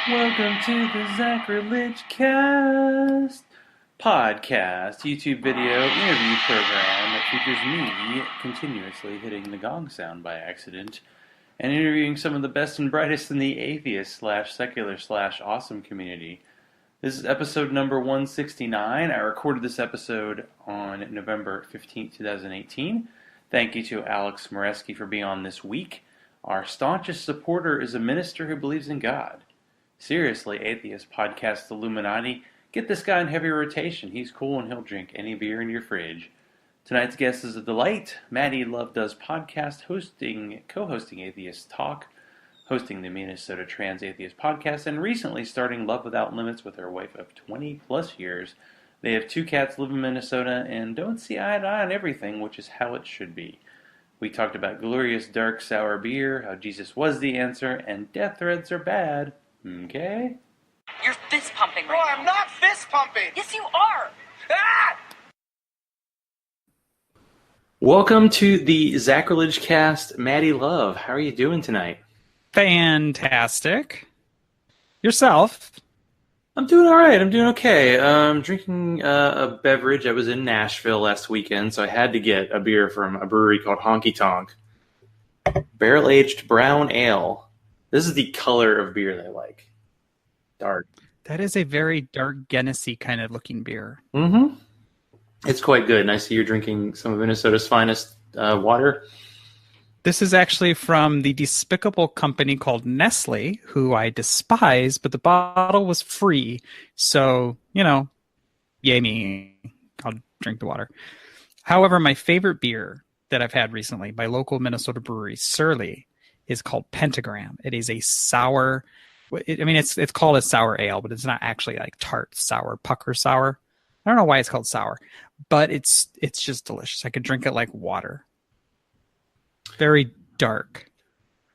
Welcome to the Zachrilege Cast podcast, YouTube video interview program that features me continuously hitting the gong sound by accident and interviewing some of the best and brightest in the atheist / secular / awesome community. This is episode number 169. I recorded this episode on November 15th, 2018. Thank you to Alex Moreski for being on this week. Our staunchest supporter is a minister who believes in God. Seriously, Atheist Podcast Illuminati, get this guy in heavy rotation. He's cool and he'll drink any beer in your fridge. Tonight's guest is a delight. Maddy Love does podcast, co-hosting Atheists Talk, hosting the Minnesota Trans Atheist Podcast, and recently starting Love Without Limits with her wife of 20 plus years. They have 2 cats, live in Minnesota, and don't see eye to eye on everything, which is how it should be. We talked about glorious dark sour beer, how Jesus was the answer, and death threats are bad. Okay? You're fist pumping right No, now. I'm not fist pumping. Yes, you are. Ah! Welcome to the Zachrilege Cast, Maddy Love. How are you doing tonight? Fantastic. Yourself? I'm doing all right. I'm doing okay. I'm drinking a beverage. I was in Nashville last weekend, so I had to get a beer from a brewery called Honky Tonk. Barrel-aged brown ale. This is the color of beer they like. Dark. That is a very dark Guinness-y kind of looking beer. Mm-hmm. It's quite good, and I see you're drinking some of Minnesota's finest water. This is actually from the despicable company called Nestle, who I despise, but the bottle was free. So, yay me. I'll drink the water. However, my favorite beer that I've had recently by local Minnesota brewery, Surly, is called Pentagram. It is a sour... it's called a sour ale, but it's not actually like tart sour, pucker sour. I don't know why it's called sour, but it's just delicious. I could drink it like water. Very dark.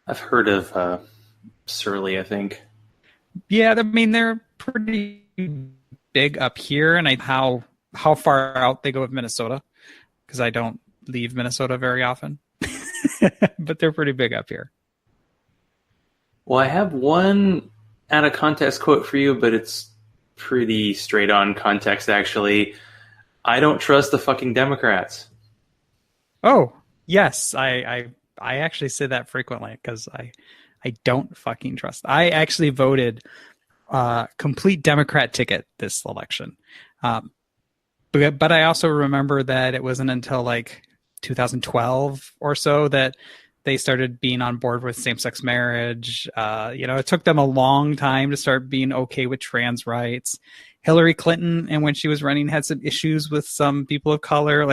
I've heard of Surly, I think. Yeah, they're pretty big up here, and how far out they go with Minnesota, because I don't leave Minnesota very often. But they're pretty big up here. Well, I have one out of context quote for you, but it's pretty straight on context, actually. I don't trust the fucking Democrats. Oh, yes. I actually say that frequently because I don't fucking trust. I actually voted complete Democrat ticket this election. But I also remember that it wasn't until like 2012 or so that they started being on board with same-sex marriage. It took them a long time to start being okay with trans rights. Hillary Clinton, and when she was running, had some issues with some people of color.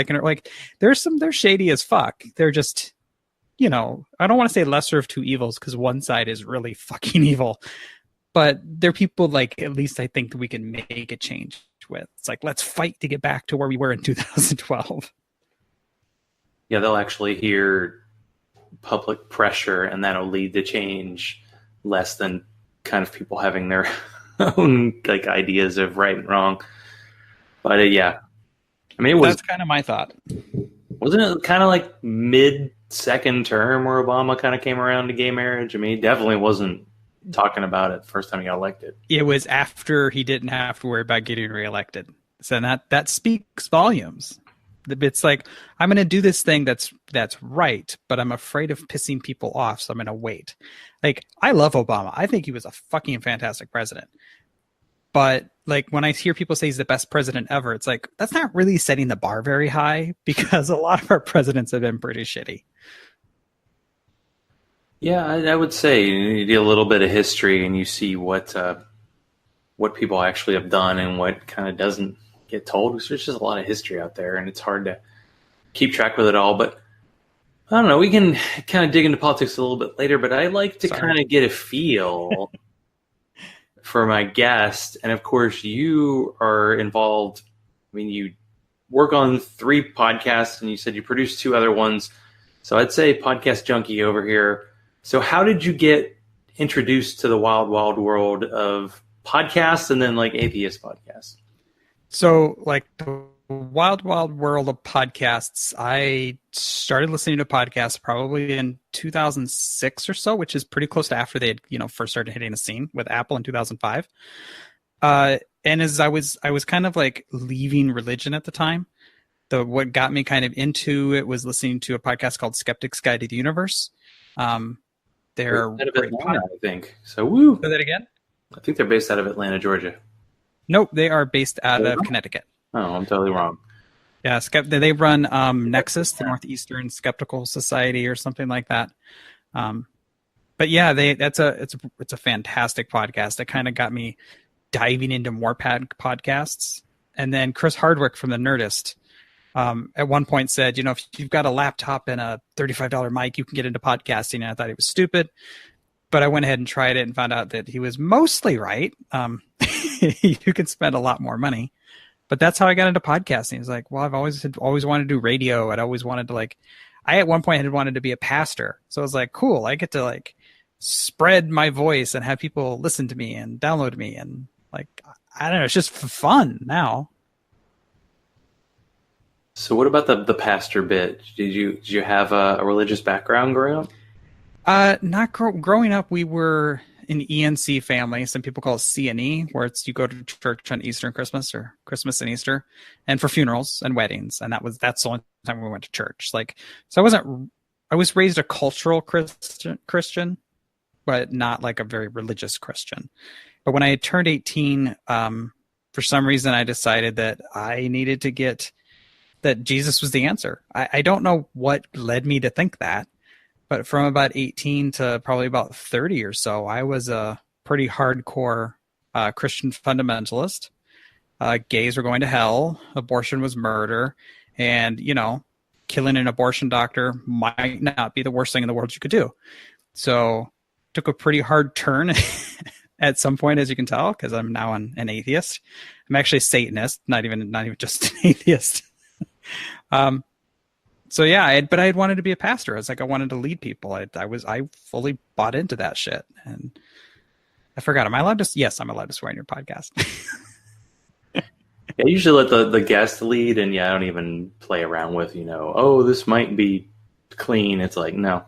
They're shady as fuck. They're just, I don't want to say lesser of two evils because one side is really fucking evil. But they're people at least I think that we can make a change with. It's like, let's fight to get back to where we were in 2012. Yeah, they'll actually hear public pressure, and that'll lead to change less than kind of people having their own ideas of right and wrong. But yeah, That's kind of my thought. Wasn't it kind of like mid-second term where Obama kind of came around to gay marriage? He definitely wasn't talking about it the first time he got elected. It was after he didn't have to worry about getting reelected. So that speaks volumes. It's like, I'm going to do this thing that's right, but I'm afraid of pissing people off, so I'm going to wait. I love Obama. I think he was a fucking fantastic president. But when I hear people say he's the best president ever, it's like, that's not really setting the bar very high, because a lot of our presidents have been pretty shitty. Yeah, I would say you do a little bit of history and you see what people actually have done and what kind of doesn't get told, because there's just a lot of history out there and it's hard to keep track with it all. But I don't know, we can kind of dig into politics a little bit later, but I like to kind of get a feel for my guest. And of course you are involved. You work on 3 podcasts and you said you produced 2 other ones. So I'd say podcast junkie over here. So how did you get introduced to the wild, wild world of podcasts and then atheist podcasts? So the wild, wild world of podcasts. I started listening to podcasts probably in 2006 or so, which is pretty close to after they had, first started hitting the scene with Apple in 2005. And as I was kind of like leaving religion at the time, what got me kind of into it was listening to a podcast called Skeptic's Guide to the Universe. They're based out of Atlanta, I think. So, woo. Say that again? I think they're based out of Atlanta, Georgia. Nope, they are based out of Connecticut. Oh, I'm totally wrong. Yeah, they run Nexus, the Northeastern Skeptical Society, or something like that. But yeah, it's a fantastic podcast. It kind of got me diving into more podcasts. And then Chris Hardwick from the Nerdist at one point said, if you've got a laptop and a $35 mic, you can get into podcasting. And I thought he was stupid, but I went ahead and tried it and found out that he was mostly right. You can spend a lot more money, but that's how I got into podcasting. It's like, well, I've always wanted to do radio. I'd always wanted to I at one point had wanted to be a pastor. So I was like, cool, I get to spread my voice and have people listen to me and download me. And I don't know, it's just fun now. So what about the pastor bit? Did you have a religious background growing up? Not growing up. We were an ENC family. Some people call it C&E, where it's you go to church on Easter and Christmas, or Christmas and Easter, and for funerals and weddings. And that's the only time we went to church. So I was raised a cultural Christian, but not like a very religious Christian. But when I had turned 18, for some reason I decided that I needed to get that Jesus was the answer. I don't know what led me to think that, but from about 18 to probably about 30 or so, I was a pretty hardcore Christian fundamentalist. Gays were going to hell, abortion was murder, and, killing an abortion doctor might not be the worst thing in the world you could do. So took a pretty hard turn at some point, as you can tell, because I'm now an atheist. I'm actually a Satanist, not even just an atheist. So yeah, but I had wanted to be a pastor. I wanted to lead people. I fully bought into that shit. And I forgot, am I allowed to? Yes, I'm allowed to swear in your podcast. I usually let the guest lead, and I don't even play around with, oh, this might be clean. It's like, no.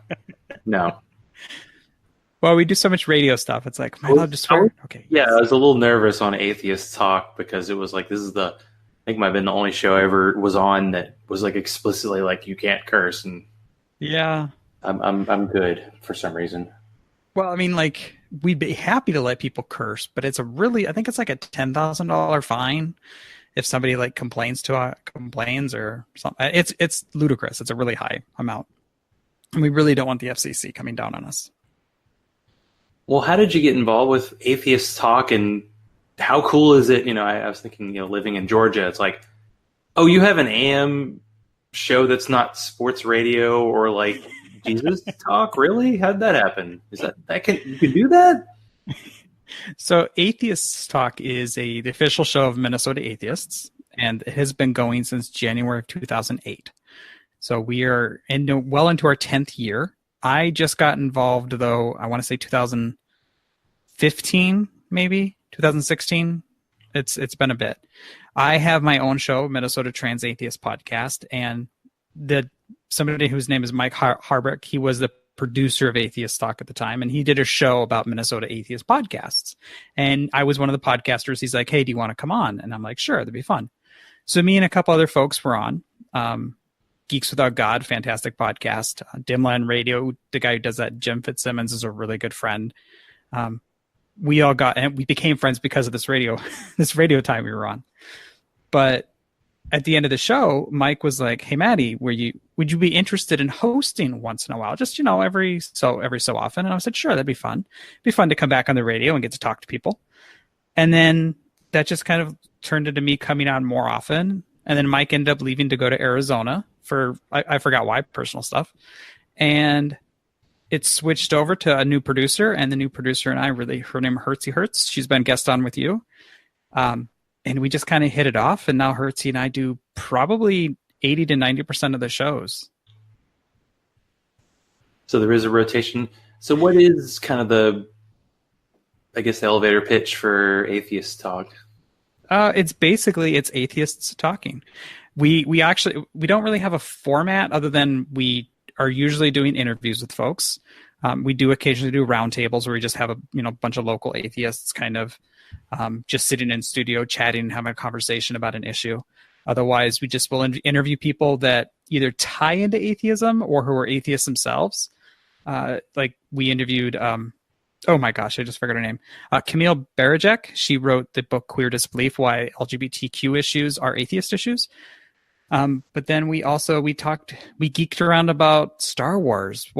Well, we do so much radio stuff. It's like, am I allowed to swear? Okay. Yeah, I was a little nervous on Atheists Talk because it was like, this is I think might have been the only show I ever was on that was explicitly you can't curse, and yeah, I'm good for some reason. Well, I mean, we'd be happy to let people curse, but it's I think it's a $10,000 fine if somebody complains or something. It's ludicrous. It's a really high amount, and we really don't want the FCC coming down on us. Well, how did you get involved with Atheists Talk, and how cool is it? I was thinking, living in Georgia, it's like, oh, you have an AM show that's not sports radio or Jesus Talk? Really? How did that happen? Is you can do that? So Atheists Talk is the official show of Minnesota Atheists, and it has been going since January of 2008. So we are well into our 10th year. I just got involved, though, I want to say 2015, maybe 2016. It's been a bit. I have my own show, Minnesota Trans Atheist Podcast, and somebody whose name is Mike Harbeck, he was the producer of Atheist Talk at the time, and he did a show about Minnesota Atheist podcasts. And I was one of the podcasters. He's like, hey, do you want to come on? And I'm like, sure, that'd be fun. So me and a couple other folks were on. Geeks Without God, fantastic podcast. Dimland Radio, the guy who does that, Jim Fitzsimmons, is a really good friend. We became friends because of this radio time we were on. But at the end of the show, Mike was like, hey, Maddy, would you be interested in hosting once in a while? Just, every so often. And I said, sure, that'd be fun. It'd be fun to come back on the radio and get to talk to people. And then that just kind of turned into me coming on more often. And then Mike ended up leaving to go to Arizona for, I forgot why, personal stuff. And it switched over to a new producer, and the new producer and I her name Hertzie Hertz. She's been guest on with you. And we just kind of hit it off. And now Hertzie and I do probably 80 to 90% of the shows. So there is a rotation. So what is kind of the elevator pitch for Atheist Talk? It's Atheists Talking. We don't really have a format other than we are usually doing interviews with folks. We do occasionally do roundtables where we just have a bunch of local atheists kind of just sitting in studio chatting and having a conversation about an issue. Otherwise, we just will interview people that either tie into atheism or who are atheists themselves. Like we interviewed, oh my gosh, I just forgot her name. Camille Barajek. She wrote the book Queer Disbelief: Why LGBTQ Issues Are Atheist Issues. But then we geeked around about Star Wars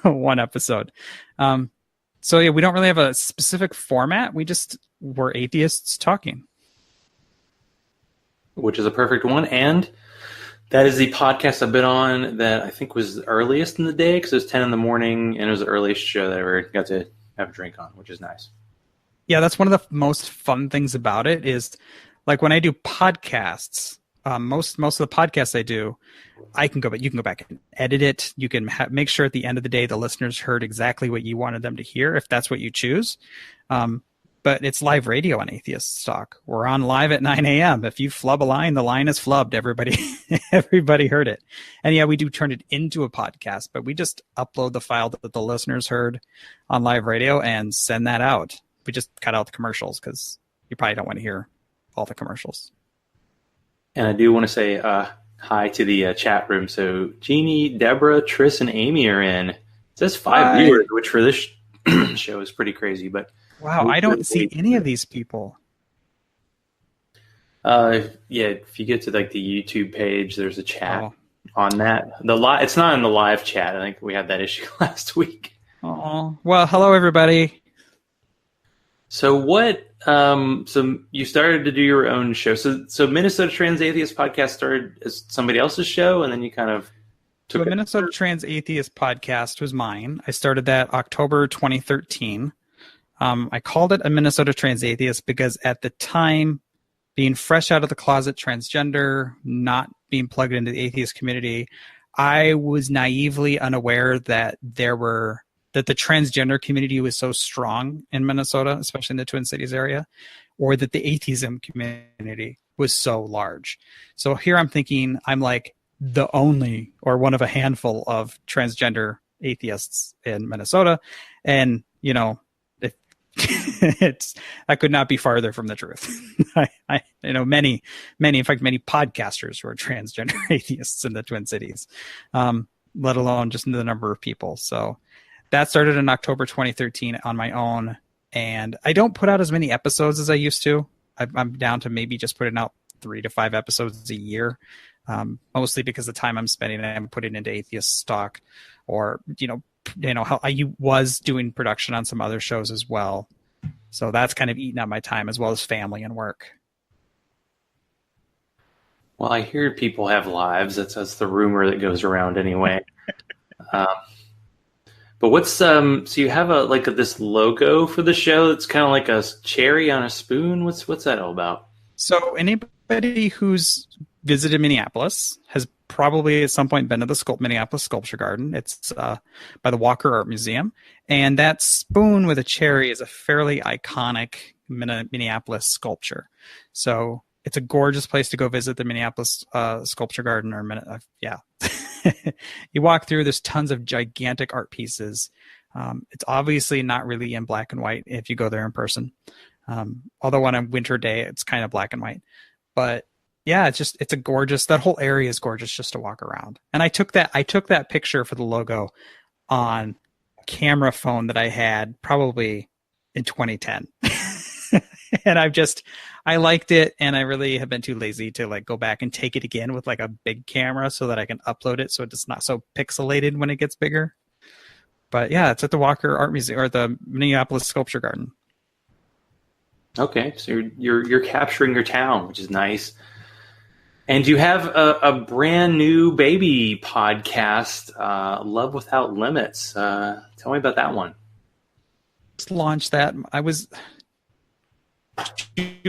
one episode. So yeah, we don't really have a specific format. We're atheists talking. Which is a perfect one. And that is the podcast I've been on that I think was the earliest in the day because it was 10 in the morning and it was the earliest show that I ever got to have a drink on, which is nice. Yeah, that's one of the most fun things about it is like when I do podcasts, most of the podcasts I do, you can go back and edit it. You can make sure at the end of the day the listeners heard exactly what you wanted them to hear if that's what you choose. But it's live radio on Atheists Talk. We're on live at 9 a.m. If you flub a line, the line is flubbed. Everybody heard it. And yeah, we do turn it into a podcast, but we just upload the file that the listeners heard on live radio and send that out. We just cut out the commercials because you probably don't want to hear all the commercials. And I do want to say hi to the chat room. So Jeannie, Deborah, Triss, and Amy are in. It says 5 viewers, which for this show is pretty crazy, but wow, I don't see any of these people. Yeah, if you get to like the YouTube page, there's a chat on that. It's not in the live chat. I think we had that issue last week. Oh, well, hello everybody. So what? So you started to do your own show. So Minnesota Trans Atheist Podcast started as somebody else's show, and then you kind of took the Minnesota Trans Atheist Podcast was mine. I started that October 2013. I called it a Minnesota Trans Atheist because at the time, being fresh out of the closet transgender, not being plugged into the atheist community, I was naively unaware that the transgender community was so strong in Minnesota, especially in the Twin Cities area, or that the atheism community was so large. So here I'm thinking I'm like the only or one of a handful of transgender atheists in Minnesota. And, that could not be farther from the truth. I many podcasters who are transgender atheists in the Twin Cities, let alone just the number of people. So that started in October 2013 on my own, and I don't put out as many episodes as I used to. I'm down to maybe just putting out 3 to 5 episodes a year, mostly because the time I'm spending I'm putting into Atheists Talk, or how I was doing production on some other shows as well. So that's kind of eating up my time as well as family and work. Well, I hear people have lives. That's the rumor that goes around anyway. But what's so you have this logo for the show that's kind of like a cherry on a spoon. What's that all about? So anybody who's visited Minneapolis has probably at some point been to the Minneapolis Sculpture Garden. It's by the Walker Art Museum, and that spoon with a cherry is a fairly iconic Minneapolis sculpture. So it's a gorgeous place to go visit the Minneapolis Sculpture Garden. You walk through, there's tons of gigantic art pieces. It's obviously not really in black and white if you go there in person. Although on a winter day, it's kind of black and white. But yeah, that whole area is gorgeous just to walk around. And I took that picture for the logo on a camera phone that I had probably in 2010. And I liked it, and I really have been too lazy to go back and take it again with a big camera so that I can upload it so it's not so pixelated when it gets bigger. But yeah, it's at the Walker Art Museum or the Minneapolis Sculpture Garden. Okay, so you're capturing your town, which is nice. And you have a brand new baby podcast, Love Without Limits. Tell me about that one. Just launched that.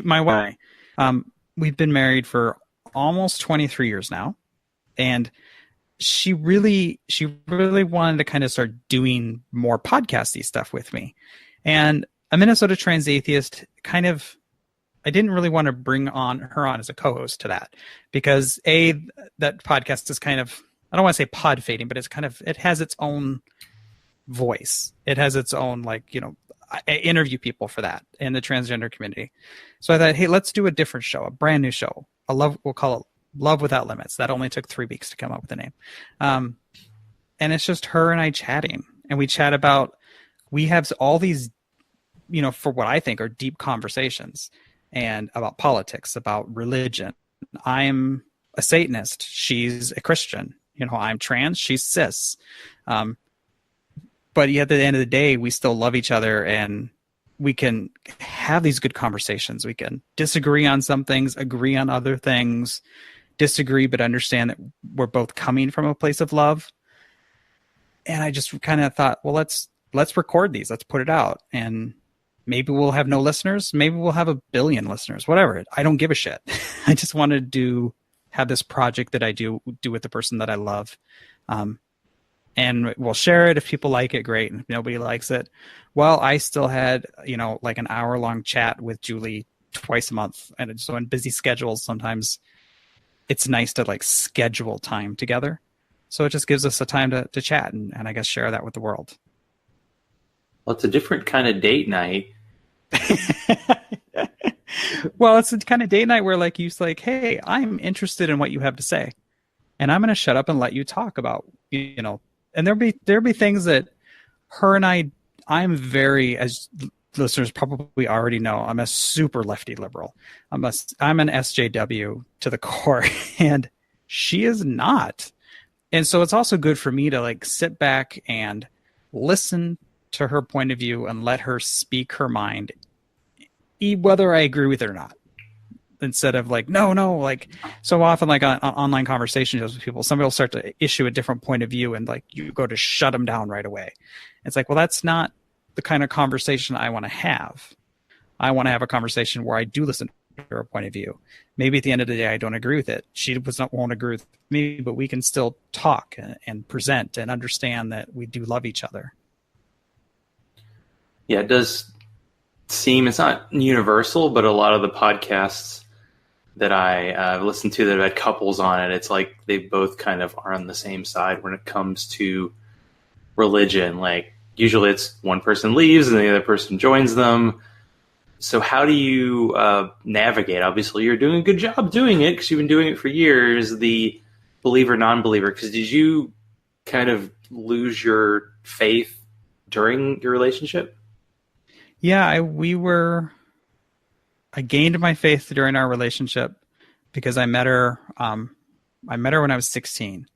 My wife, we've been married for almost 23 years now, and she really wanted to kind of start doing more podcasty stuff with me. And a Minnesota Trans Atheist kind of didn't really want to bring her on as a co-host to that, because that podcast is kind of, I don't want to say pod fading, but it has its own voice. It has its own, like, I interview people for that in the transgender community. So I thought, hey, let's do a different show, a brand new show. We'll call it Love Without Limits. That only took 3 weeks to come up with the name. And it's just her and I chatting, and we chat about, we have all these, for what I think are deep conversations, and about politics, about religion. I'm a Satanist. She's a Christian. I'm trans. She's cis. But yet at the end of the day, we still love each other, and we can have these good conversations. We can disagree on some things, agree on other things, disagree, but understand that we're both coming from a place of love. And I just kind of thought, well, let's record these. Let's put it out. And maybe we'll have no listeners. Maybe we'll have 1 billion listeners, whatever. I don't give a shit. I just wanted to have this project that I do with the person that I love. And we'll share it. If people like it, great. And if nobody likes it, well, I still had, like an hour-long chat with Julie twice a month. And so in busy schedules, sometimes it's nice to like schedule time together. So it just gives us a time to chat and I guess share that with the world. Well, it's a different kind of date night. Well, it's the kind of date night where like you're like, hey, I'm interested in what you have to say, and I'm going to shut up and let you talk about, and there'll be things that her and I'm very, as listeners probably already know, I'm a super lefty liberal. I'm an SJW to the core, and she is not. And so it's also good for me to like sit back and listen to her point of view and let her speak her mind, whether I agree with it or not. Instead of like, no, like so often like on online conversations with people, somebody will start to issue a different point of view and like you go to shut them down right away. It's like, well, that's not the kind of conversation I want to have. I want to have a conversation where I do listen to her point of view. Maybe at the end of the day, I don't agree with it. She won't agree with me, but we can still talk and present and understand that we do love each other. Yeah, it does seem, it's not universal, but a lot of the podcasts that I listen to that have had couples on it, it's like they both kind of are on the same side when it comes to religion. Like usually it's one person leaves and the other person joins them. So how do you navigate? Obviously, you're doing a good job doing it because you've been doing it for years, the believer, non-believer. Because did you kind of lose your faith during your relationship? Yeah, I gained my faith during our relationship because I met her. I met her when I was 16.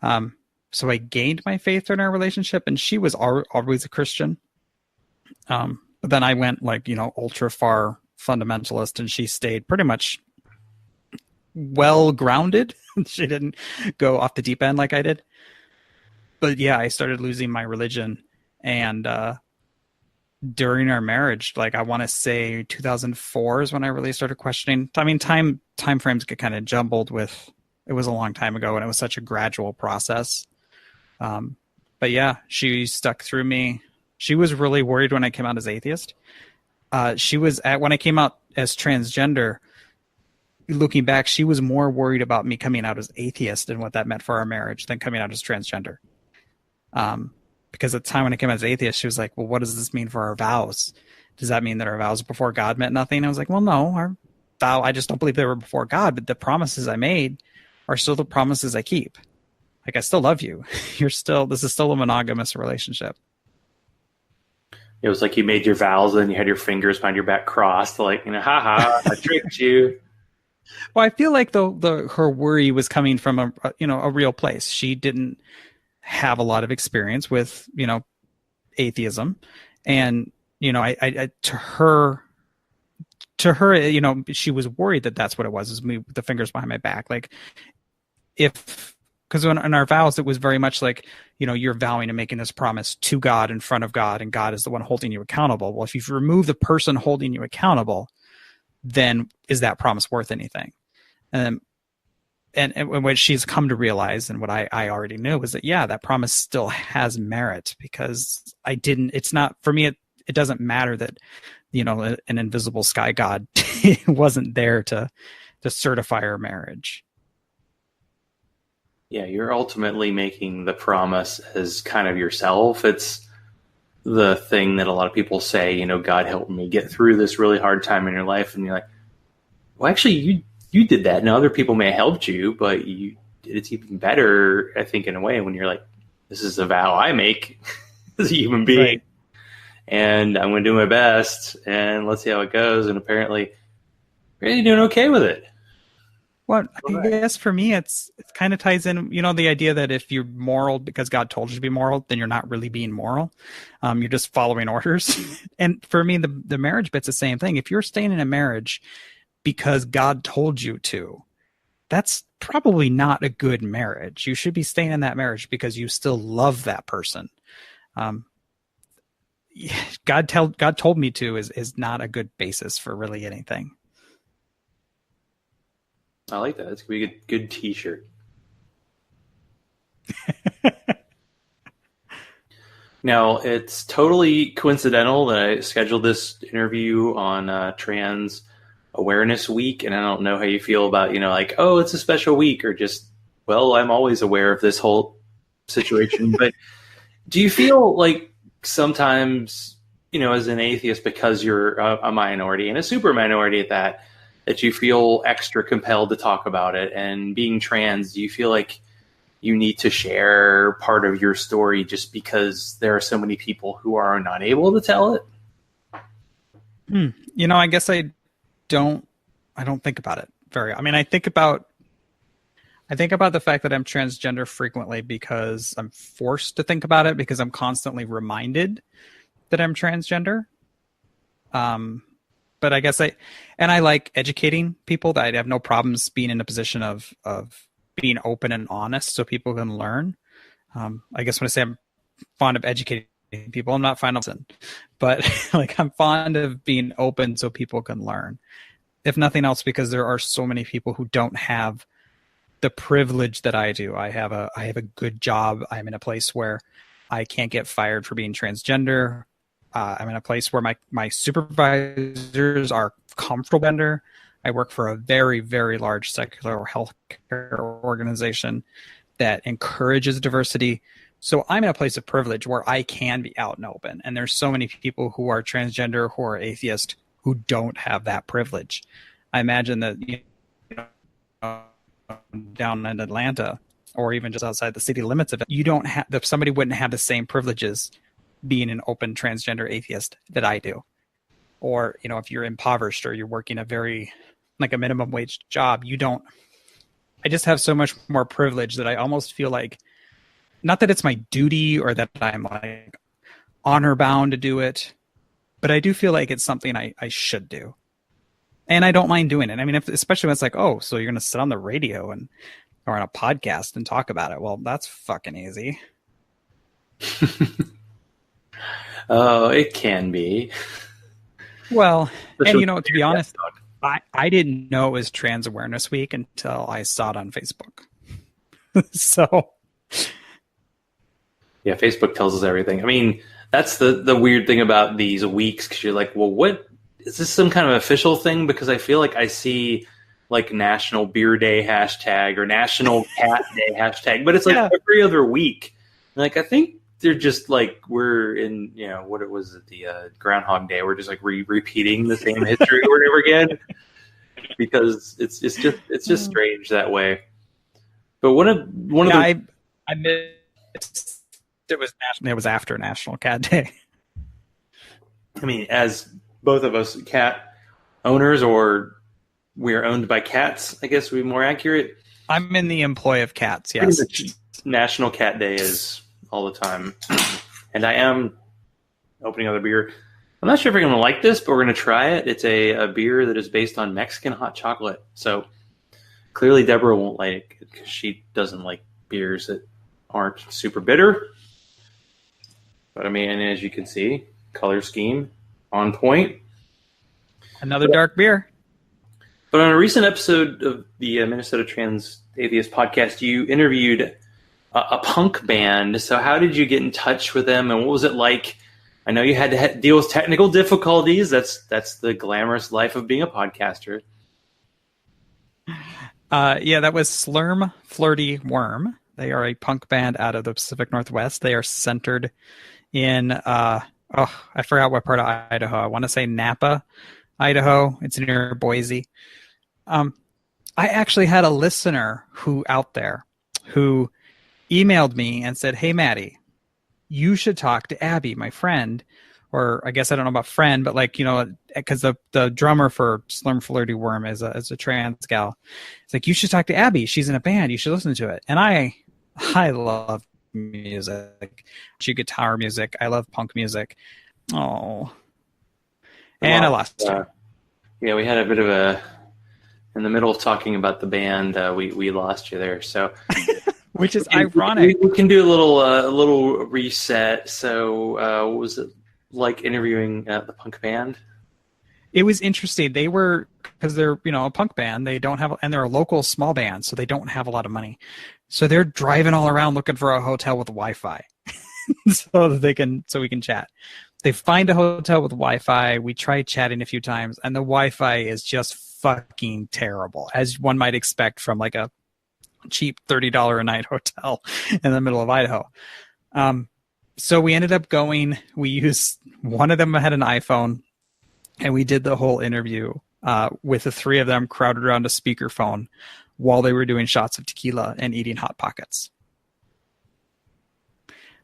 So I gained my faith during our relationship, and she was always a Christian. But then I went like, ultra far fundamentalist, and she stayed pretty much well grounded. She didn't go off the deep end like I did. But yeah, I started losing my religion, and during our marriage, like I want to say 2004 is when I really started questioning. I mean, time frames get kind of jumbled with, it was a long time ago and it was such a gradual process. But yeah, she stuck through me. She was really worried when I came out as atheist. When I came out as transgender, looking back, she was more worried about me coming out as atheist and what that meant for our marriage than coming out as transgender. Because at the time when I came out as atheist, she was like, well, what does this mean for our vows? Does that mean that our vows before God meant nothing? I was like, well, no, our vow, I just don't believe they were before God, but the promises I made are still the promises I keep. Like, I still love you. This is still a monogamous relationship. It was like you made your vows and you had your fingers behind your back crossed, like, haha, I tricked you. Well, I feel like her worry was coming from a real place. She didn't have a lot of experience with, atheism. And, I to her, she was worried that that's what it was me with the fingers behind my back. Like because in our vows, it was very much like, you're vowing and making this promise to God in front of God, and God is the one holding you accountable. Well, if you remove the person holding you accountable, then is that promise worth anything? And what she's come to realize, and what I already knew, was that, yeah, that promise still has merit, because it's not, for me, it doesn't matter that, an invisible sky god wasn't there to certify our marriage. Yeah, you're ultimately making the promise as kind of yourself. It's the thing that a lot of people say, God helped me get through this really hard time in your life. And you're like, well, actually, you did that. Now, other people may have helped you, but it's even better, I think, in a way, when you're like, this is a vow I make as a human being. Right. And I'm going to do my best, and let's see how it goes. And apparently, you're really doing okay with it. Well, I guess for me, it kind of ties in, the idea that if you're moral because God told you to be moral, then you're not really being moral. You're just following orders. And for me, the marriage bit's the same thing. If you're staying in a marriage because God told you to, that's probably not a good marriage. You should be staying in that marriage because you still love that person. God told me to is not a good basis for really anything. I like that. It's going to be a good t-shirt. Now, it's totally coincidental that I scheduled this interview on Trans Awareness Week, and I don't know how you feel about, it's a special week, or just, well, I'm always aware of this whole situation. But do you feel like sometimes, as an atheist, because you're a minority and a super minority at that you feel extra compelled to talk about it? And being trans, do you feel like you need to share part of your story just because there are so many people who are not able to tell it? I guess I don't think about it I think about the fact that I'm transgender frequently because I'm forced to think about it, because I'm constantly reminded that I'm transgender. But I guess I like educating people. That I have no problems being in a position of being open and honest so people can learn. I guess when I say I'm fond of educating people, I'm not fond of it, but I'm fond of being open so people can learn. If nothing else, because there are so many people who don't have the privilege that I do. I have a good job. I'm in a place where I can't get fired for being transgender. I'm in a place where my supervisors are comfortable gender. I work for a very, very large secular healthcare organization that encourages diversity. So I'm in a place of privilege where I can be out and open. And there's so many people who are transgender, who are atheist, who don't have that privilege. I imagine that down in Atlanta, or even just outside the city limits of it, somebody wouldn't have the same privileges being an open transgender atheist that I do. Or, if you're impoverished or you're working a very, a minimum wage job, I just have so much more privilege that I almost feel like, not that it's my duty or that I'm honor bound to do it, but I do feel like it's something I should do. And I don't mind doing it. Especially when it's oh, so you're going to sit on the radio or on a podcast and talk about it. Well, that's fucking easy. Oh, it can be. Well, and to be honest, I didn't know it was Trans Awareness Week until I saw it on Facebook. So, yeah, Facebook tells us everything. That's the weird thing about these weeks, because you're like, well, what is this, some kind of official thing? Because I feel like I see National Beer Day hashtag or National Cat Day hashtag, but it's every other week. I think they're just we're in, what it was at the Groundhog Day. We're just repeating the same history over and over again, because it's just strange that way. But I missed it was after National Cat Day. As both of us cat owners, or we are owned by cats, I guess would be more accurate. I'm in the employ of cats, yes. National Cat Day is all the time. And I am opening another beer. I'm not sure if you're going to like this, but we're going to try it. It's a beer that is based on Mexican hot chocolate. So clearly Deborah won't like it because she doesn't like beers that aren't super bitter. But as you can see, color scheme on point. Another dark beer. But on a recent episode of the Minnesota Trans Atheist podcast, you interviewed a punk band. So how did you get in touch with them, and what was it like I know you had to deal with technical difficulties. That's the glamorous life of being a podcaster. Yeah, that was Slurm Flirty Worm. They are a punk band out of the Pacific Northwest. They are centered in, I forgot what part of Idaho. I want to say Napa, Idaho. It's near Boise. I actually had a listener who emailed me and said, "Hey, Maddie, you should talk to Abby, my friend." Or I guess I don't know about friend, but like, because the drummer for Slurm Flirty Worm is a trans gal. It's like, you should talk to Abby. She's in a band. You should listen to it. And I love music. She guitar music. I love punk music. Oh. And I lost you. Yeah, we had a bit of in the middle of talking about the band, we lost you there. So, which is ironic. We can do a little reset. So, what was it like interviewing the punk band? It was interesting. They were, because they're a punk band. They don't have, and they're a local small band, so they don't have a lot of money. So they're driving all around looking for a hotel with Wi-Fi, so we can chat. They find a hotel with Wi-Fi. We tried chatting a few times, and the Wi-Fi is just fucking terrible, as one might expect from like a cheap $30 a night hotel in the middle of Idaho. So we ended up going. We used, one of them had an iPhone, and we did the whole interview with the three of them crowded around a speakerphone while they were doing shots of tequila and eating Hot Pockets.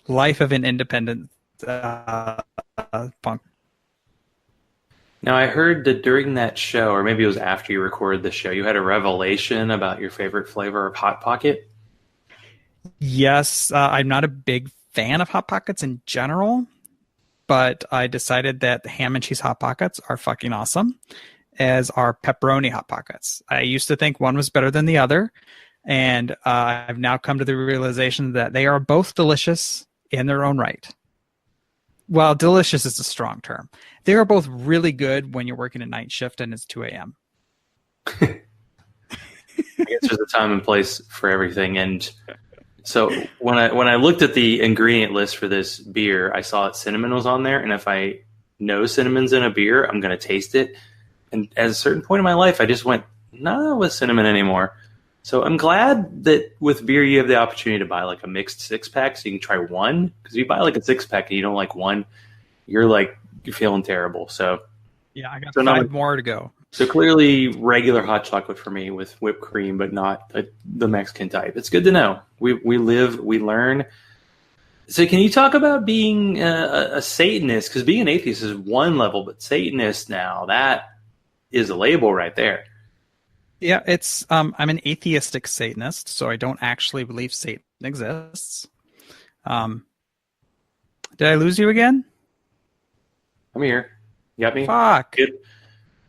Life of an independent punk. Now, I heard that during that show, or maybe it was after you recorded the show, you had a revelation about your favorite flavor of Hot Pocket. Yes, I'm not a big fan of Hot Pockets in general, but I decided that the ham and cheese Hot Pockets are fucking awesome, as are pepperoni Hot Pockets. I used to think one was better than the other, and I've now come to the realization that they are both delicious in their own right. Well, delicious is a strong term. They are both really good when you're working a night shift and it's 2 a.m. I guess there's a time and place for everything. And so when I looked at the ingredient list for this beer, I saw that cinnamon was on there. And if I know cinnamon's in a beer, I'm going to taste it. And at a certain point in my life, I just went, not with cinnamon anymore. So I'm glad that with beer, you have the opportunity to buy like a mixed 6-pack so you can try one. Because if you buy like a 6-pack and you don't like one, you're feeling terrible. So yeah, I got 5 more to go. So clearly regular hot chocolate for me with whipped cream, but not the Mexican type. It's good to know. We live, we learn. So can you talk about being a Satanist? Because being an atheist is one level, but Satanist now, that is a label right there. Yeah, it's I'm an atheistic Satanist, so I don't actually believe Satan exists. Did I lose you again? I'm here. You got me? Fuck. Good.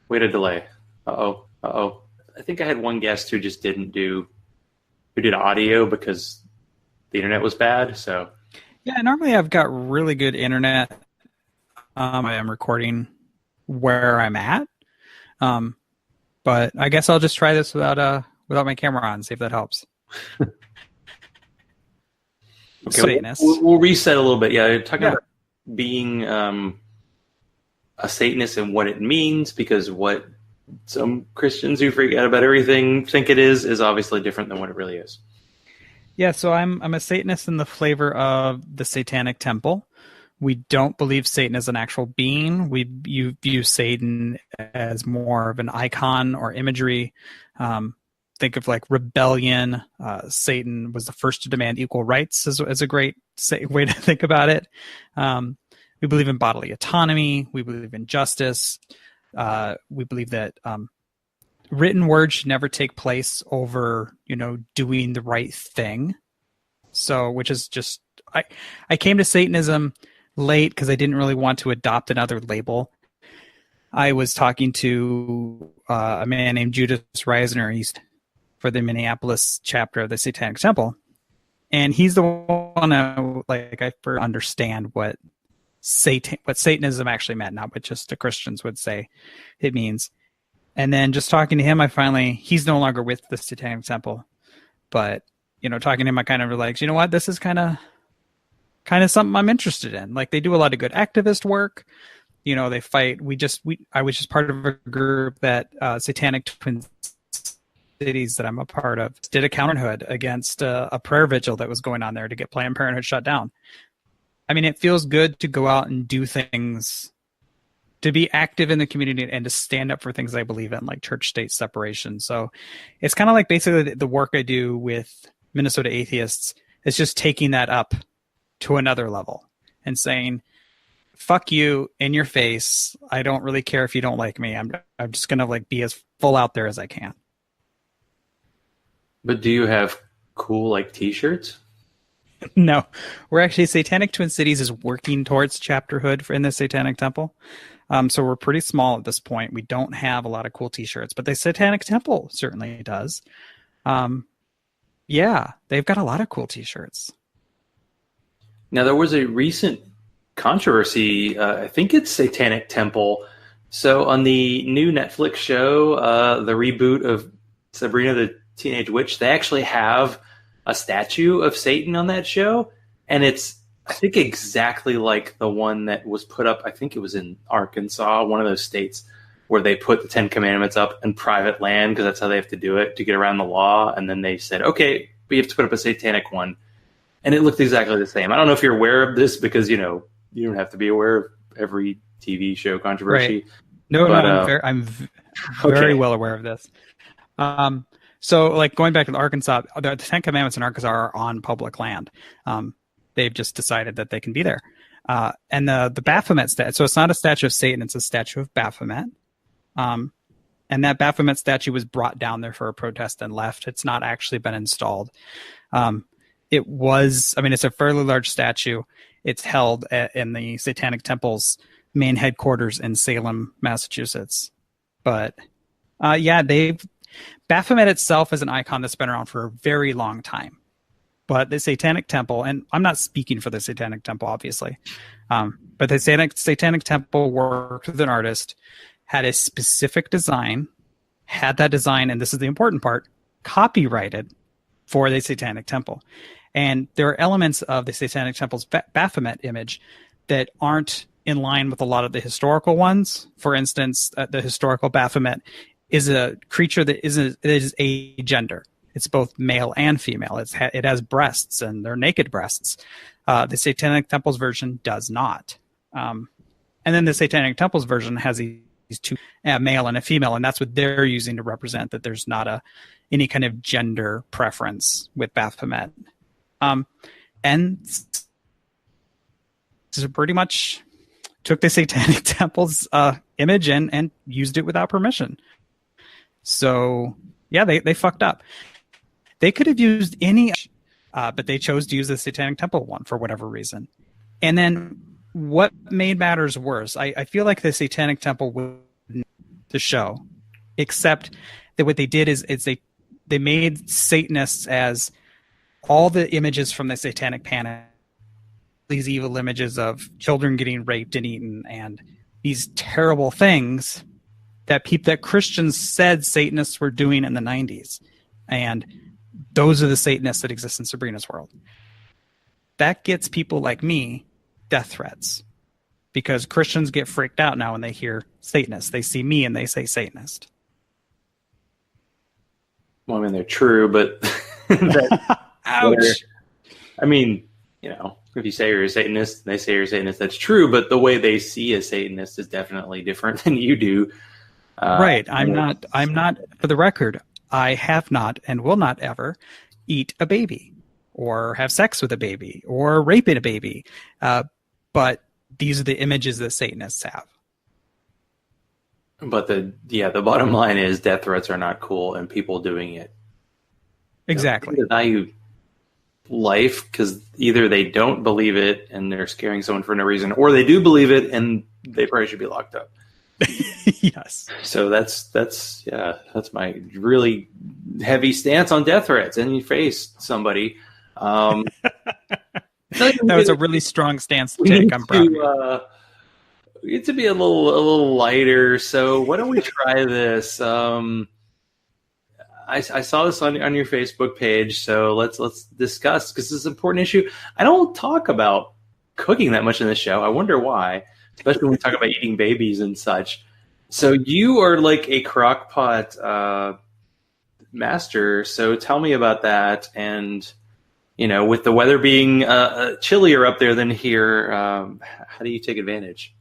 Wait a delay. Uh-oh. I think I had one guest who just who did audio because the internet was bad, so. Yeah, normally I've got really good internet. I am recording where I'm at. But I guess I'll just try this without my camera on, see if that helps. Okay, we'll reset a little bit. Yeah, talking about being a Satanist and what it means, because what some Christians who freak out about everything think it is obviously different than what it really is. Yeah, so I'm a Satanist in the flavor of the Satanic Temple. We don't believe Satan is an actual being. You view Satan as more of an icon or imagery. Think of like rebellion. Satan was the first to demand equal rights as a great way to think about it. We believe in bodily autonomy. We believe in justice. We believe that written words should never take place over, doing the right thing. So, which is just, I came to Satanism late because I didn't really want to adopt another label. I was talking to a man named Judas Reisner for the Minneapolis chapter of the Satanic Temple, and he's the one I understand what Satanism actually meant, not what just the Christians would say it means. And then just talking to him, he's no longer with the Satanic Temple, but talking to him, I kind of realized, you know what, this is kind of kind of something I'm interested in. Like, they do a lot of good activist work. You know, they fight. I was just part of a group that Satanic Twin Cities that I'm a part of did a counterhood against a prayer vigil that was going on there to get Planned Parenthood shut down. I mean, it feels good to go out and do things, to be active in the community and to stand up for things I believe in, like church-state separation. So it's kind of like basically the work I do with Minnesota Atheists is just taking that up to another level and saying, fuck you in your face. I don't really care if you don't like me. I'm just going to like be as full out there as I can. But do you have cool like t-shirts? No, we're actually, Satanic Twin Cities is working towards chapterhood in the Satanic Temple. So we're pretty small at this point. We don't have a lot of cool t-shirts, but the Satanic Temple certainly does. Yeah, they've got a lot of cool t-shirts. Now, there was a recent controversy. I think it's Satanic Temple. So on the new Netflix show, the reboot of Sabrina the Teenage Witch, they actually have a statue of Satan on that show, and it's, I think, exactly like the one that was put up, I think it was in Arkansas, one of those states where they put the 10 Commandments up in private land because that's how they have to do it to get around the law. And then they said, okay, but you have to put up a satanic one. And it looked exactly the same. I don't know if you're aware of this because, you know, you don't have to be aware of every TV show controversy. Right. No, I'm very well aware of this. So, like, going back to Arkansas, the 10 Commandments in Arkansas are on public land. They've just decided that they can be there. And the Baphomet statue, so it's not a statue of Satan, it's a statue of Baphomet. And that Baphomet statue was brought down there for a protest and left. It's not actually been installed. It was, I mean, it's a fairly large statue. It's held in the Satanic Temple's main headquarters in Salem, Massachusetts. But, yeah, Baphomet itself is an icon that's been around for a very long time. But the Satanic Temple, and I'm not speaking for the Satanic Temple, obviously, but the Satanic Temple worked with an artist, had a specific design, had that design, and this is the important part, copyrighted for the Satanic Temple. And there are elements of the Satanic Temple's Baphomet image that aren't in line with a lot of the historical ones. For instance, the historical Baphomet is a creature that is a gender. It's both male and female. It has breasts, and they're naked breasts. The Satanic Temple's version does not. And then the Satanic Temple's version has these two, a male and a female, and that's what they're using to represent that there's not any kind of gender preference with Baphomet. And so pretty much took the Satanic Temple's image and used it without permission. So, yeah, they fucked up. They could have used any, but they chose to use the Satanic Temple one for whatever reason. And then what made matters worse, I feel like the Satanic Temple would the show, except that what they did is they made Satanists as all the images from the Satanic Panic, these evil images of children getting raped and eaten and these terrible things that Christians said Satanists were doing in the 90s. And those are the Satanists that exist in Sabrina's world. That gets people like me death threats because Christians get freaked out now when they hear Satanist. They see me and they say Satanist. Well, I mean, they're true, but ouch. I mean, you know, if you say you're a Satanist, they say you're a Satanist, that's true, but the way they see a Satanist is definitely different than you do. Right. I'm not, for the record, I have not and will not ever eat a baby or have sex with a baby or rape a baby. But these are the images that Satanists have. But the bottom line is death threats are not cool and people doing it. Exactly. They value life because either they don't believe it and they're scaring someone for no reason, or they do believe it and they probably should be locked up. Yes. So that's my really heavy stance on death threats. And you face somebody. That was a really strong stance to take. I'm proud of you. We get to be a little lighter. So why don't we try this? I saw this on your Facebook page, so let's discuss because this is an important issue. I don't talk about cooking that much in the show. I wonder why, especially when we talk about eating babies and such. So you are like a crock pot master. So tell me about that. And, with the weather being chillier up there than here, how do you take advantage?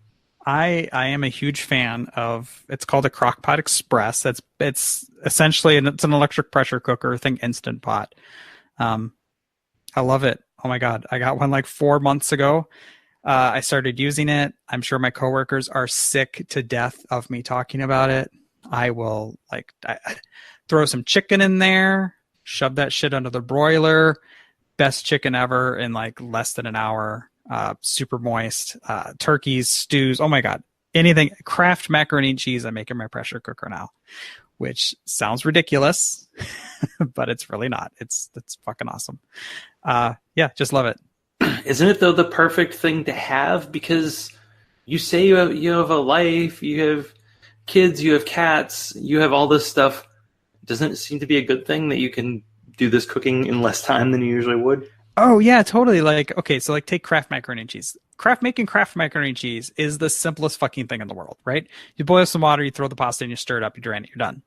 I am a huge fan of. It's called a crock pot express. It's essentially it's an electric pressure cooker. Think Instant Pot. I love it. Oh my god, I got one like 4 months ago. I started using it. I'm sure my coworkers are sick to death of me talking about it. I will I throw some chicken in there, shove that shit under the broiler. Best chicken ever in like less than an hour. Super moist. Turkeys, stews. Oh my god, anything. Kraft macaroni and cheese I make in my pressure cooker now, which sounds ridiculous, but it's really not. It's fucking awesome. Yeah, just love it. Isn't it though the perfect thing to have? Because you say you have a life, you have kids, you have cats, you have all this stuff. Doesn't it seem to be a good thing that you can do this cooking in less time than you usually would? Oh yeah, totally. Okay, so take Kraft macaroni and cheese. Making Kraft macaroni and cheese is the simplest fucking thing in the world, right? You boil some water, you throw the pasta in, you stir it up, you drain it, you're done.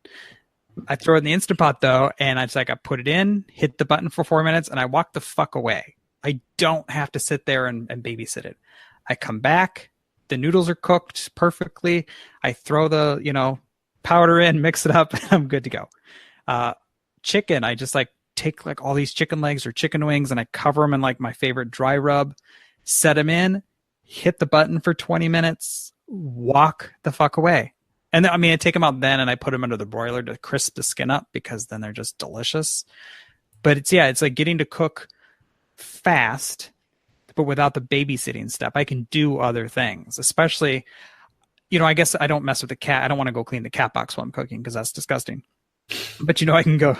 I throw it in the Instant Pot though, and I put it in, hit the button for 4 minutes, and I walk the fuck away. I don't have to sit there and babysit it. I come back, the noodles are cooked perfectly. I throw the powder in, mix it up, and I'm good to go. Chicken, I just take all these chicken legs or chicken wings and I cover them in my favorite dry rub, set them in, hit the button for 20 minutes, walk the fuck away. And then, I take them out then and I put them under the broiler to crisp the skin up because then they're just delicious. But it's like getting to cook fast, but without the babysitting step. I can do other things, especially, I guess I don't mess with the cat. I don't want to go clean the cat box while I'm cooking because that's disgusting. But I can go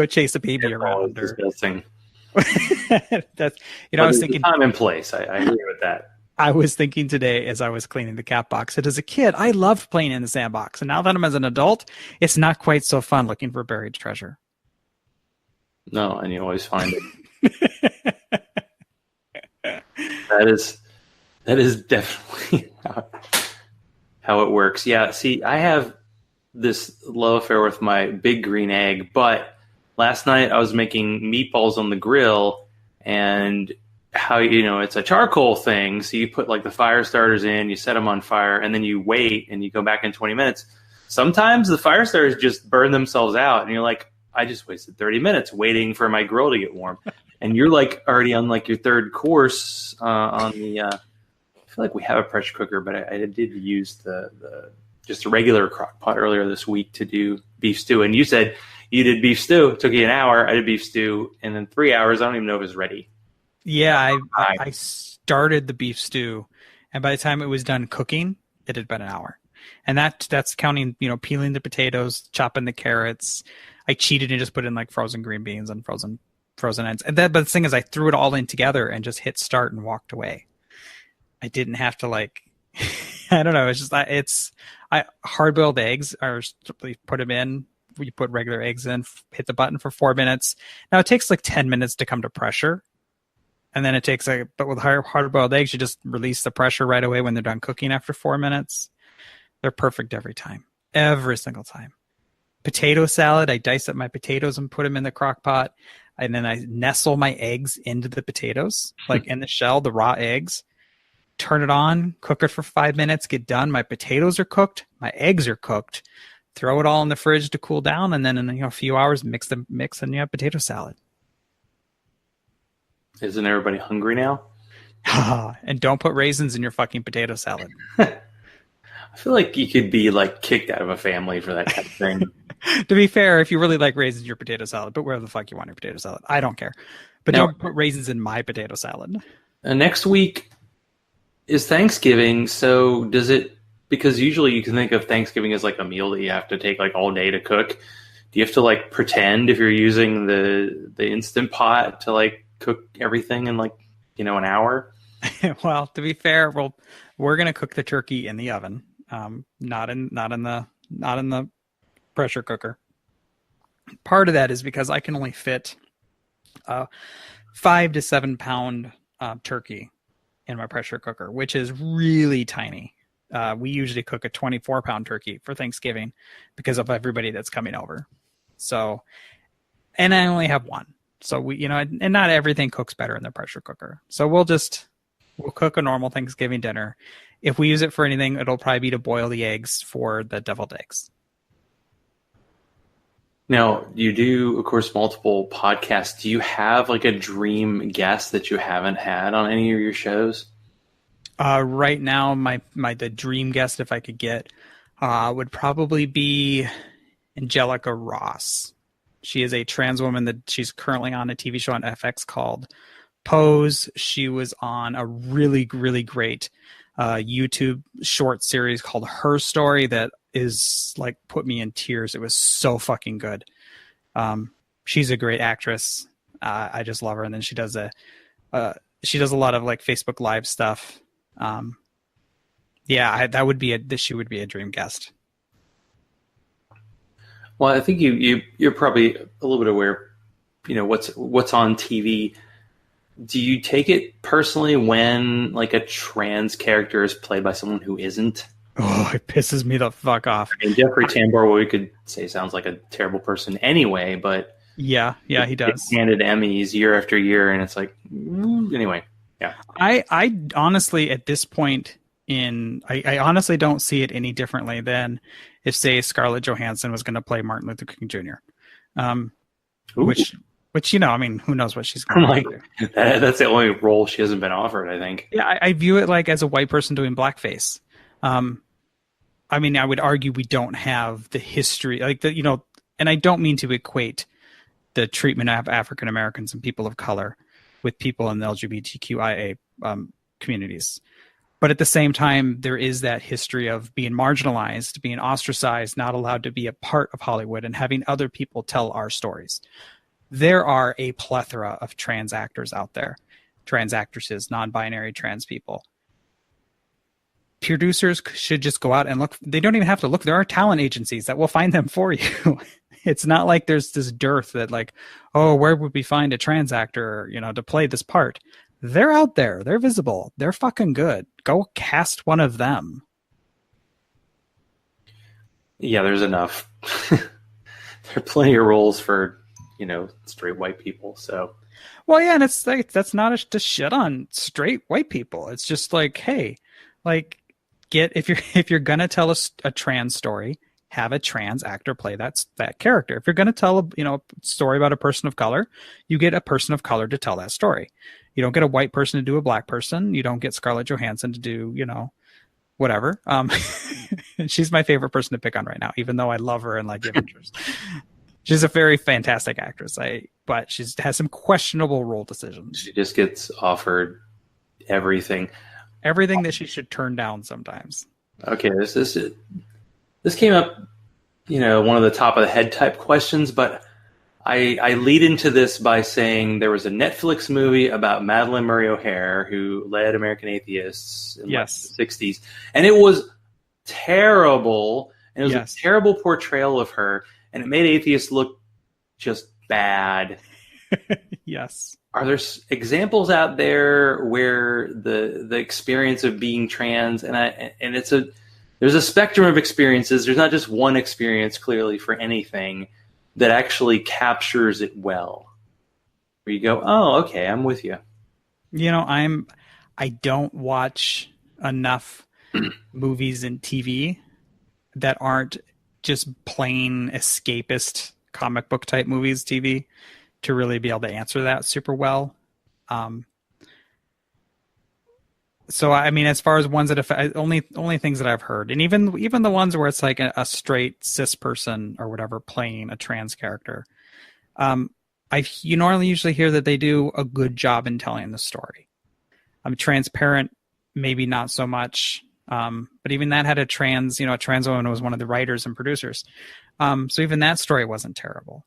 chase a baby around. Disgusting. That's I was thinking time and place. I agree with that. I was thinking today as I was cleaning the cat box that as a kid I loved playing in the sandbox, and now that I'm as an adult, it's not quite so fun looking for buried treasure. No, and you always find it. That is definitely how it works. Yeah. See, I have this love affair with my big green egg, but last night I was making meatballs on the grill, and how it's a charcoal thing, so you put the fire starters in, you set them on fire, and then you wait and you go back in 20 minutes. Sometimes the fire starters just burn themselves out and you're like, I just wasted 30 minutes waiting for my grill to get warm. And you're already on your third course on the I feel like we have a pressure cooker, but I did use the just a regular crock pot earlier this week to do beef stew. And you said you did beef stew. It took you an hour. I did beef stew. And in 3 hours, I don't even know if it was ready. Yeah, I started the beef stew. And by the time it was done cooking, it had been an hour. And that's counting, peeling the potatoes, chopping the carrots. I cheated and just put in frozen green beans and frozen ends. But the thing is, I threw it all in together and just hit start and walked away. I didn't have to I don't know. It's just hard-boiled eggs are put them in. You put regular eggs in, hit the button for 4 minutes. Now it takes 10 minutes to come to pressure, and then it takes but with hard-boiled eggs, you just release the pressure right away when they're done cooking after 4 minutes. They're perfect every time, every single time. Potato salad, I dice up my potatoes and put them in the crock pot, and then I nestle my eggs into the potatoes, in the shell, the raw eggs. Turn it on, cook it for 5 minutes, get done. My potatoes are cooked, my eggs are cooked. Throw it all in the fridge to cool down, and then in a few hours, mix and you have potato salad. Isn't everybody hungry now? And don't put raisins in your fucking potato salad. I feel like you could be kicked out of a family for that kind of thing. To be fair, if you really like raisins in your potato salad, put wherever the fuck you want your potato salad. I don't care. But don't put raisins in my potato salad. Next week is Thanksgiving, so does it, because usually you can think of Thanksgiving as a meal that you have to take all day to cook. Do you have to pretend if you're using the Instant Pot to cook everything in an hour? Well, to be fair, we're gonna cook the turkey in the oven, not in the pressure cooker. Part of that is because I can only fit 5 to 7 pound turkey in my pressure cooker, which is really tiny. We usually cook a 24-pound turkey for Thanksgiving because of everybody that's coming over. So, and I only have one. So we, and not everything cooks better in the pressure cooker. So we'll cook a normal Thanksgiving dinner. If we use it for anything, it'll probably be to boil the eggs for the deviled eggs. Now, you do, of course, multiple podcasts. Do you have like a dream guest that you haven't had on any of your shows? Right now, the dream guest, if I could get, would probably be Angelica Ross. She is a trans woman that she's currently on a TV show on FX called Pose. She was on a really, really great YouTube short series called Her Story that is like put me in tears. It was so fucking good. She's a great actress. I just love her. And then she does a lot of like Facebook Live stuff. That would be she would be a dream guest. Well, I think you're probably a little bit aware, what's on TV. Do you take it personally when like a trans character is played by someone who isn't? Oh, it pisses me the fuck off. I mean, Jeffrey Tambor, we could say sounds like a terrible person anyway, but yeah, he does. Handed Emmys year after year, and it's like, anyway, yeah. I honestly, at this point I honestly don't see it any differently than if, say, Scarlett Johansson was going to play Martin Luther King Jr. Which I mean, who knows what she's going to do. That's the only role she hasn't been offered, I think. Yeah, I view it like as a white person doing blackface. I mean, I would argue we don't have the history, and I don't mean to equate the treatment of African Americans and people of color with people in the LGBTQIA communities. But at the same time, there is that history of being marginalized, being ostracized, not allowed to be a part of Hollywood, and having other people tell our stories. There are a plethora of trans actors out there, trans actresses, non-binary trans people. Producers should just go out and look. They don't even have to look. There are talent agencies that will find them for you. It's not like there's this dearth that like, oh, where would we find a trans actor, to play this part? They're out there. They're visible. They're fucking good. Go cast one of them. Yeah, there's enough. There are plenty of roles for, straight white people. So, well, yeah, and it's like that's not to shit on straight white people. It's just like, hey, like, if you're gonna tell a trans story, have a trans actor play that character. If you're gonna tell a story about a person of color, you get a person of color to tell that story. You don't get a white person to do a black person. You don't get Scarlett Johansson to do, whatever. She's my favorite person to pick on right now, even though I love her and like Avengers. She's a very fantastic actress, but she has some questionable role decisions. She just gets offered everything that she should turn down sometimes. Okay, this came up, one of the top of the head type questions, but I lead into this by saying there was a Netflix movie about Madeleine Murray O'Hair who led American Atheists in the 60s, and it was terrible, and it was a terrible portrayal of her, and it made atheists look just bad. Yes. Are there examples out there where the experience of being trans and there's a spectrum of experiences. There's not just one experience clearly for anything that actually captures it well. Where you go, oh, okay, I'm with you. I don't watch enough movies and TV that aren't just plain escapist comic book type movies TV to really be able to answer that super well. So I mean, as far as ones that affect, only things that I've heard, and even the ones where it's like a straight cis person or whatever playing a trans character, you normally usually hear that they do a good job in telling the story. Transparent, maybe not so much, but even that had a trans woman was one of the writers and producers, so even that story wasn't terrible,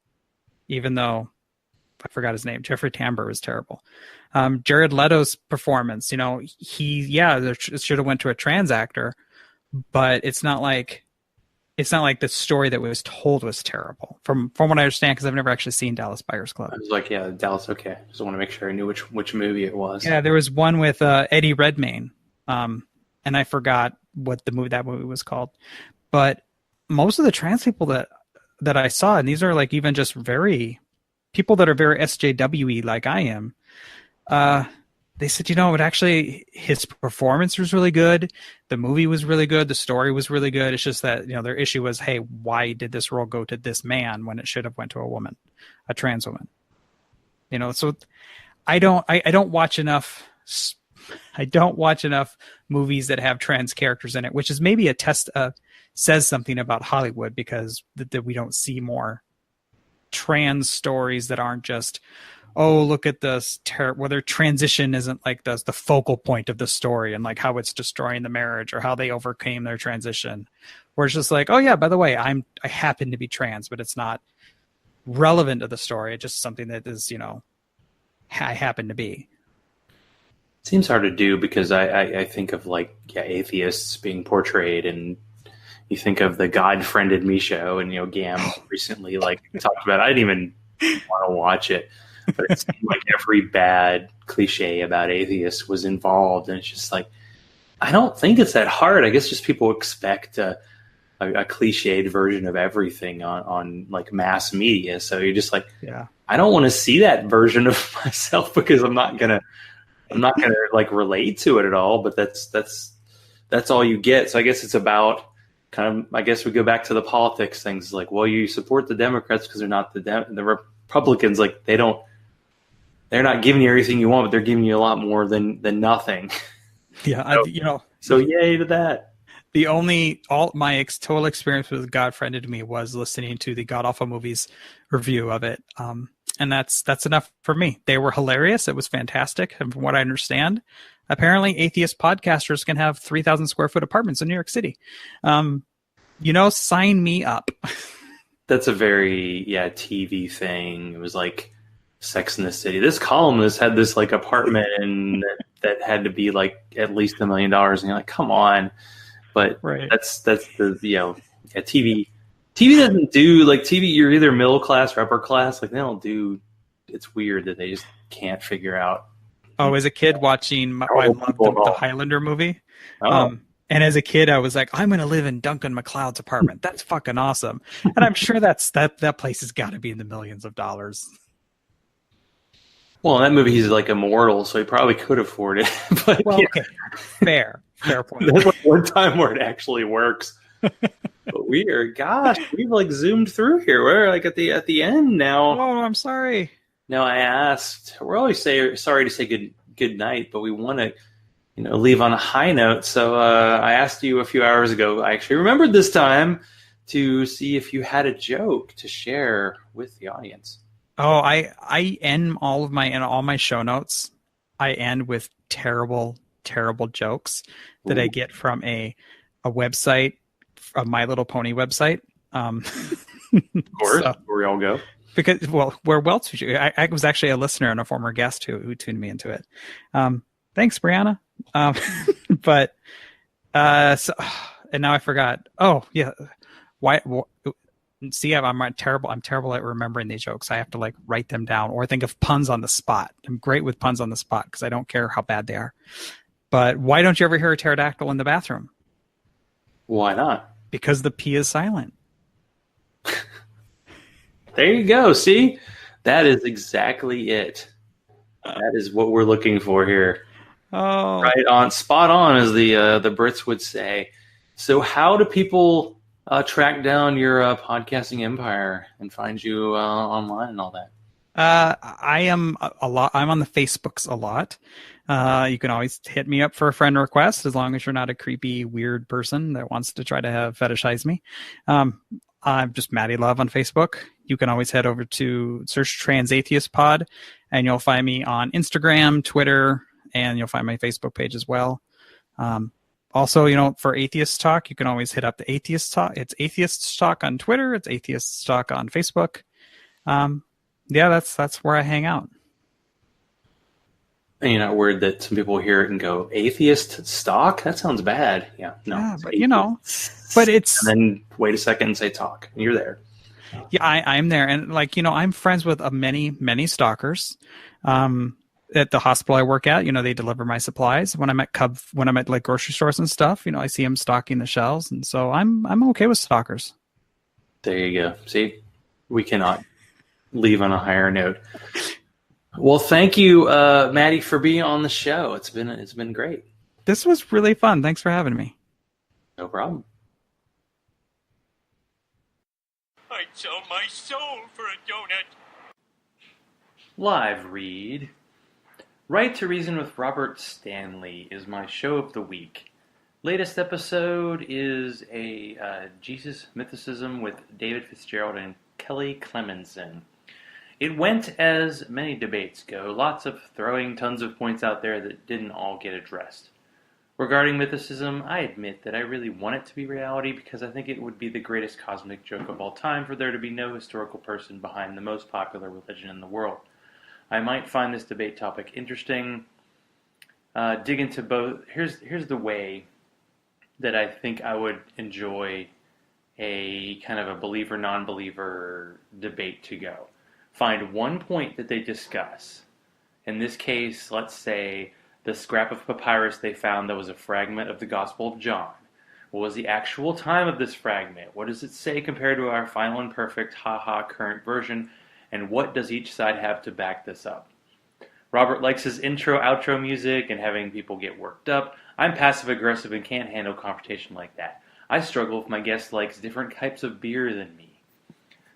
even though I forgot his name. Jeffrey Tambor was terrible. Jared Leto's performance, it should have went to a trans actor, but it's not like it's not like the story that was told was terrible. From what I understand, because I've never actually seen Dallas Buyers Club. I was like, yeah, Dallas. Okay, just want to make sure I knew which movie it was. Yeah, there was one with Eddie Redmayne, and I forgot what that movie was called. But most of the trans people that I saw, and these are like even just people that are very SJW-y like I am, they said, it actually, his performance was really good. The movie was really good. The story was really good. It's just that, their issue was, hey, why did this role go to this man when it should have went to a woman, a trans woman? So I don't watch enough movies that have trans characters in it, which is maybe a test, says something about Hollywood, because that we don't see more trans stories that aren't just, oh, look at this, whether transition isn't like the focal point of the story and like how it's destroying the marriage or how they overcame their transition. Where it's just like, oh yeah, by the way, I happen to be trans, but it's not relevant to the story. It's just something that is, I happen to be. Seems hard to do because I think of like, atheists being portrayed, and you think of the God Friended Me show, and Gam recently like talked about it. I didn't even want to watch it. But it seemed like every bad cliche about atheists was involved. And it's just like, I don't think it's that hard. I guess just people expect a cliched version of everything on like mass media. So you're just like, I don't want to see that version of myself because I'm not gonna like relate to it at all. But that's all you get. So I guess it's about I guess we go back to the politics things. Like, well, you support the Democrats because they're not the Republicans. Like they're not giving you everything you want, but they're giving you a lot more than nothing. Yeah, so yay to that. My total experience with God Friended Me was listening to the God Awful Movies review of it, and that's enough for me. They were hilarious. It was fantastic, and from what I understand, apparently atheist podcasters can have 3,000 square foot apartments in New York City. Sign me up. That's a very TV thing. It was like Sex in the City. This columnist had this like apartment and that had to be like at least $1 million, and you're like, come on. But right. that's the TV doesn't do like TV. You're either middle class or upper class. Like they don't do. It's weird that they just can't figure out. Oh, as a kid watching, I loved the Highlander movie. Oh. And as a kid, I was like, I'm going to live in Duncan MacLeod's apartment. That's fucking awesome. And I'm sure that place has got to be in the millions of dollars. Well, in that movie, he's like immortal, so he probably could afford it. But, okay. Fair point. That's like one time where it actually works. But we've like zoomed through here. We're like at the end now. Oh, I'm sorry. No, I asked. We're always sorry to say good night, but we want to leave on a high note. So I asked you a few hours ago. I actually remembered this time to see if you had a joke to share with the audience. Oh, I end all my show notes. I end with terrible jokes that I get from a website, a My Little Pony website. Of course, where we all go. Because where else would you? I was actually a listener and a former guest who tuned me into it. Thanks, Brianna. But and now I forgot. Oh yeah, why? See, I'm terrible at remembering these jokes. I have to like write them down or think of puns on the spot. I'm great with puns on the spot because I don't care how bad they are. But why don't you ever hear a pterodactyl in the bathroom? Why not? Because the P is silent. There you go. See, that is exactly it. That is what we're looking for here. Oh, right on, spot on, as the Brits would say. So, how do people track down your podcasting empire and find you online and all that? I am a lot. I'm on the Facebooks a lot. You can always hit me up for a friend request as long as you're not a creepy, weird person that wants to try to fetishize me. I'm just Maddy Love on Facebook. You can always head over to search Trans Atheist Pod, and you'll find me on Instagram, Twitter, and you'll find my Facebook page as well. Also, for Atheists Talk, you can always hit up the Atheists Talk. It's Atheists Talk on Twitter. It's Atheists Talk on Facebook. Yeah, that's where I hang out. And you're not worried that some people hear it and go, Atheist Stock? That sounds bad. Yeah, no. Yeah, but Atheist. but it's And then wait a second and say talk. And you're there. yeah, I'm there, and like I'm friends with many stalkers. At the hospital I work at, they deliver my supplies. When I'm at like grocery stores and stuff, I see them stocking the shelves, and so I'm okay with stalkers. There you go. See, we cannot leave on a higher note. Well, thank you, Maddy, for being on the show. It's been great. This was really fun. Thanks for having me. No problem. I'd sell my soul for a donut. Live read. Right to Reason with Robert Stanley is my show of the week. Latest episode is a Jesus mythicism with David Fitzgerald and Kelly Clemenson. It went as many debates go, lots of throwing tons of points out there that didn't all get addressed. Regarding mythicism, I admit that I really want it to be reality because I think it would be the greatest cosmic joke of all time for there to be no historical person behind the most popular religion in the world. I might find this debate topic interesting. Dig into both. Here's the way that I think I would enjoy a kind of a believer-non-believer debate to go. Find one point that they discuss. In this case, let's say the scrap of papyrus they found that was a fragment of the Gospel of John. What was the actual time of this fragment? What does it say compared to our final and perfect, current version? And what does each side have to back this up? Robert likes his intro-outro music and having people get worked up. I'm passive-aggressive and can't handle confrontation like that. I struggle if my guest likes different types of beer than me.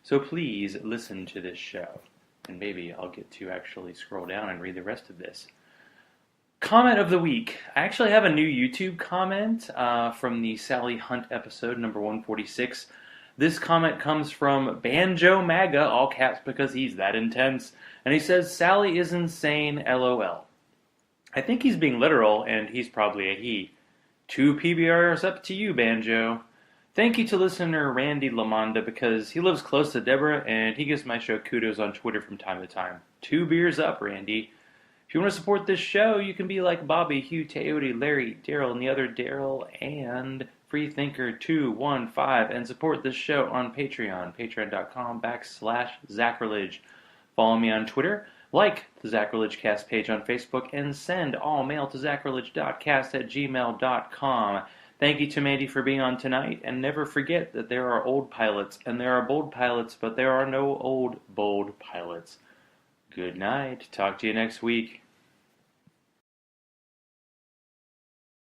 So please listen to this show. And maybe I'll get to actually scroll down and read the rest of this. Comment of the week. I actually have a new YouTube comment from the Sally Hunt episode, number 146. This comment comes from Banjo MAGA, all caps because he's that intense. And he says, Sally is insane, LOL. I think he's being literal, and he's probably a he. 2 PBRs up to you, Banjo. Thank you to listener Randy Lamonda because he lives close to Deborah, and he gives my show kudos on Twitter from time to time. 2 beers up, Randy. If you want to support this show, you can be like Bobby, Hugh, Teody, Larry, Daryl, and the other Daryl, and Freethinker215, and support this show on Patreon, patreon.com/Zachrilege. Follow me on Twitter, like the Zachrilege Cast page on Facebook, and send all mail to zachrilege.cast@gmail.com. Thank you to Maddy for being on tonight, and never forget that there are old pilots, and there are bold pilots, but there are no old, bold pilots. Good night. Talk to you next week.